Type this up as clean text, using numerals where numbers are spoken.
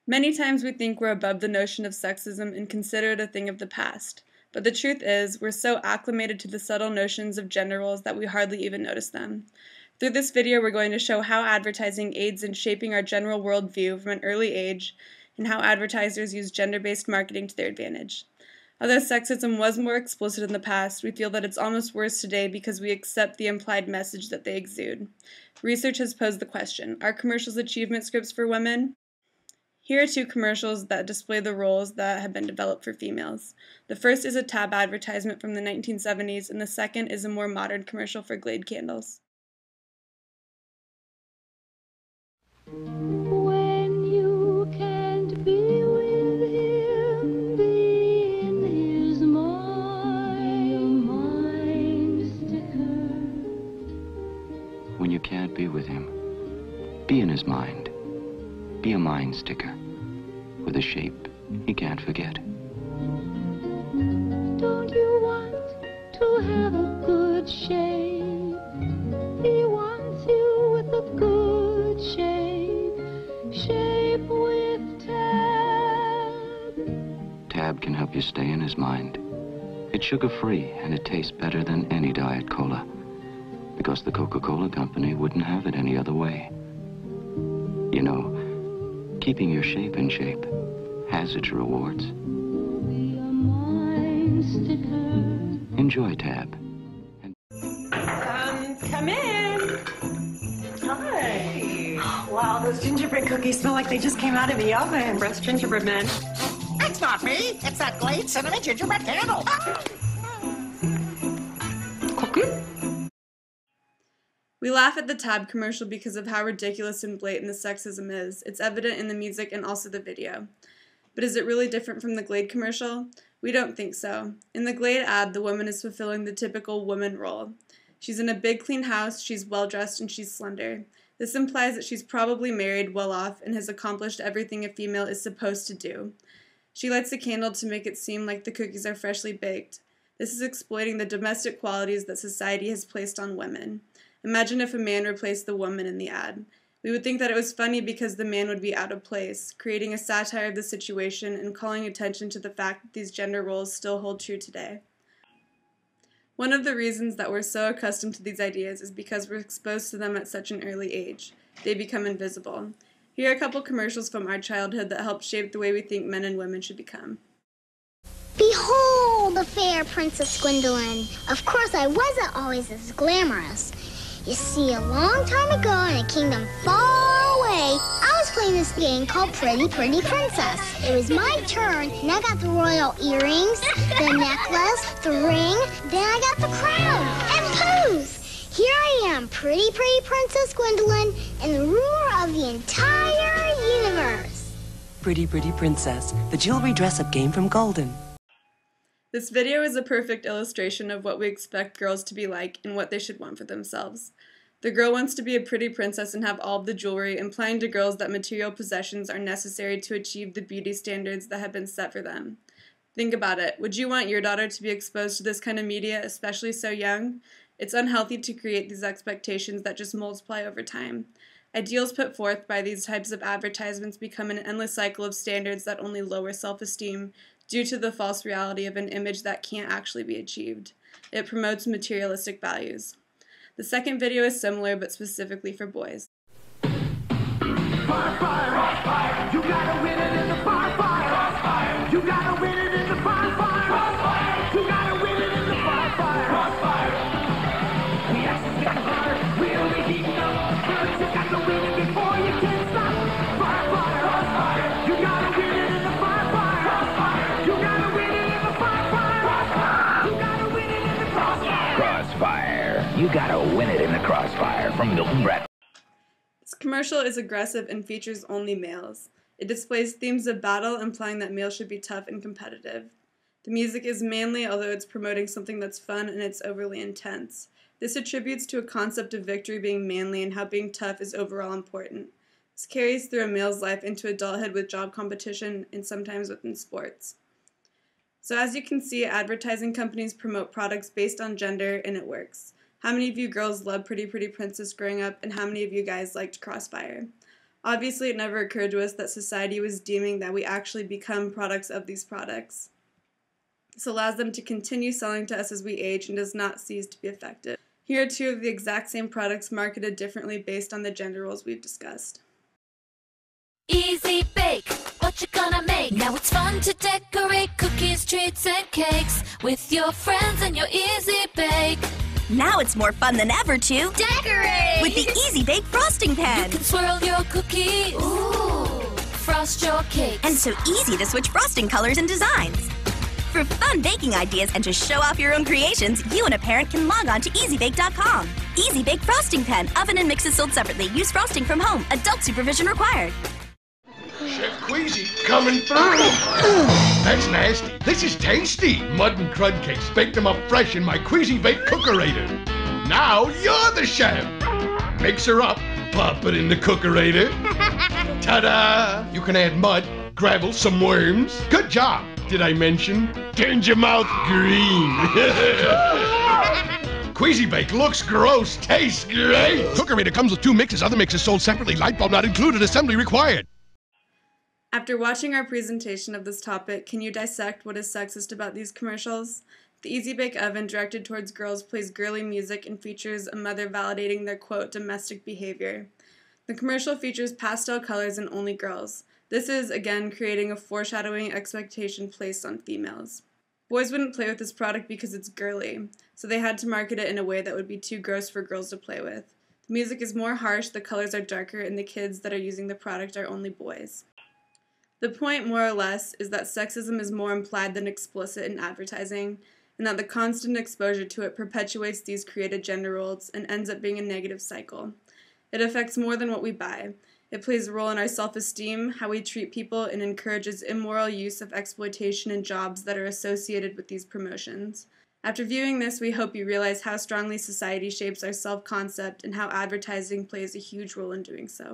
Many times we think we're above the notion of sexism and consider it a thing of the past. But the truth is, we're so acclimated to the subtle notions of gender roles that we hardly even notice them. Through this video, we're going to show how advertising aids in shaping our general worldview from an early age, and how advertisers use gender-based marketing to their advantage. Although sexism was more explicit in the past, we feel that it's almost worse today because we accept the implied message that they exude. Research has posed the question, are commercials achievement scripts for women? Here are two commercials that display the roles that have been developed for females. The first is a Tab advertisement from the 1970s, and the second is a more modern commercial for Glade candles. When you can't be with him, be in his mind sticker. When you can't be with him, be in his mind. Be a mind sticker with a shape he can't forget. Don't you want to have a good shape? He wants you with a good shape. Shape with Tab. Tab can help you stay in his mind. It's sugar-free and it tastes better than any Diet Cola, because the Coca-Cola company wouldn't have it any other way. You know, keeping your shape in shape has its rewards. Be a mind sticker. Enjoy Tab. Come in. Hi. Wow, those gingerbread cookies smell like they just came out of the oven. Fresh gingerbread man. It's not me. It's that Glade cinnamon gingerbread candle. Cookie? We laugh at the Tab commercial because of how ridiculous and blatant the sexism is. It's evident in the music and also the video. But is it really different from the Glade commercial? We don't think so. In the Glade ad, the woman is fulfilling the typical woman role. She's in a big clean house, she's well-dressed, and she's slender. This implies that she's probably married, well-off, and has accomplished everything a female is supposed to do. She lights a candle to make it seem like the cookies are freshly baked. This is exploiting the domestic qualities that society has placed on women. Imagine if a man replaced the woman in the ad. We would think that it was funny because the man would be out of place, creating a satire of the situation and calling attention to the fact that these gender roles still hold true today. One of the reasons that we're so accustomed to these ideas is because we're exposed to them at such an early age. They become invisible. Here are a couple commercials from our childhood that help shape the way we think men and women should become. Behold the fair Princess Gwendolyn. Of course, I wasn't always as glamorous. You see, a long time ago in a kingdom far away, I was playing this game called Pretty Pretty Princess. It was my turn, and I got the royal earrings, the necklace, the ring, then I got the crown, and poof! Here I am, Pretty Pretty Princess Gwendolyn, and the ruler of the entire universe. Pretty Pretty Princess, the jewelry dress-up game from Golden. This video is a perfect illustration of what we expect girls to be like and what they should want for themselves. The girl wants to be a pretty princess and have all of the jewelry, implying to girls that material possessions are necessary to achieve the beauty standards that have been set for them. Think about it. Would you want your daughter to be exposed to this kind of media, especially so young? It's unhealthy to create these expectations that just multiply over time. Ideals put forth by these types of advertisements become an endless cycle of standards that only lower self-esteem, due to the false reality of an image that can't actually be achieved. It promotes materialistic values. The second video is similar, but specifically for boys. Fire, you gotta win it in the fire. You gotta win it in the fire. You gotta win it in the fire. The action's getting hotter, really heating up. First you got to win it before you can stop. Fire, you gotta win it in the fire. You gotta win it in the crossfire from Milton Brett. This commercial is aggressive and features only males. It displays themes of battle, implying that males should be tough and competitive. The music is manly, although it's promoting something that's fun and it's overly intense. This attributes to a concept of victory being manly and how being tough is overall important. This carries through a male's life into adulthood with job competition and sometimes within sports. So as you can see, advertising companies promote products based on gender, and it works. How many of you girls loved Pretty Pretty Princess growing up, and how many of you guys liked Crossfire? Obviously, it never occurred to us that society was deeming that we actually become products of these products. This allows them to continue selling to us as we age and does not cease to be effective. Here are two of the exact same products marketed differently based on the gender roles we've discussed. Easy Bake, what you gonna make? Now it's fun to decorate cookies, treats, and cakes with your friends and your Easy Bake. Now it's more fun than ever to decorate with the Easy Bake frosting pan. You can swirl your cookies, frost your cakes, and so easy to switch frosting colors and designs. For fun baking ideas and to show off your own creations, you and a parent can log on to easybake.com. Easy Bake frosting pan, oven and mixes sold separately. Use frosting from home. Adult supervision required. Chef Queasy coming through. That's nasty. This is tasty. Mud and crud cakes. Baked them up fresh in my Queasy Bake Cookerator. Now you're the chef. Mix her up. Pop it in the Cookerator. Ta-da! You can add mud, gravel, some worms. Good job. Did I mention? Turns your mouth green. Queasy Bake looks gross. Tastes great. Cookerator comes with 2 mixes. Other mixes sold separately. Light bulb not included. Assembly required. After watching our presentation of this topic, can you dissect what is sexist about these commercials? The Easy Bake Oven, directed towards girls, plays girly music and features a mother validating their, quote, domestic behavior. The commercial features pastel colors and only girls. This is, again, creating a foreshadowing expectation placed on females. Boys wouldn't play with this product because it's girly, so they had to market it in a way that would be too gross for girls to play with. The music is more harsh, the colors are darker, and the kids that are using the product are only boys. The point, more or less, is that sexism is more implied than explicit in advertising, and that the constant exposure to it perpetuates these created gender roles and ends up being a negative cycle. It affects more than what we buy. It plays a role in our self-esteem, how we treat people, and encourages immoral use of exploitation in jobs that are associated with these promotions. After viewing this, we hope you realize how strongly society shapes our self-concept and how advertising plays a huge role in doing so.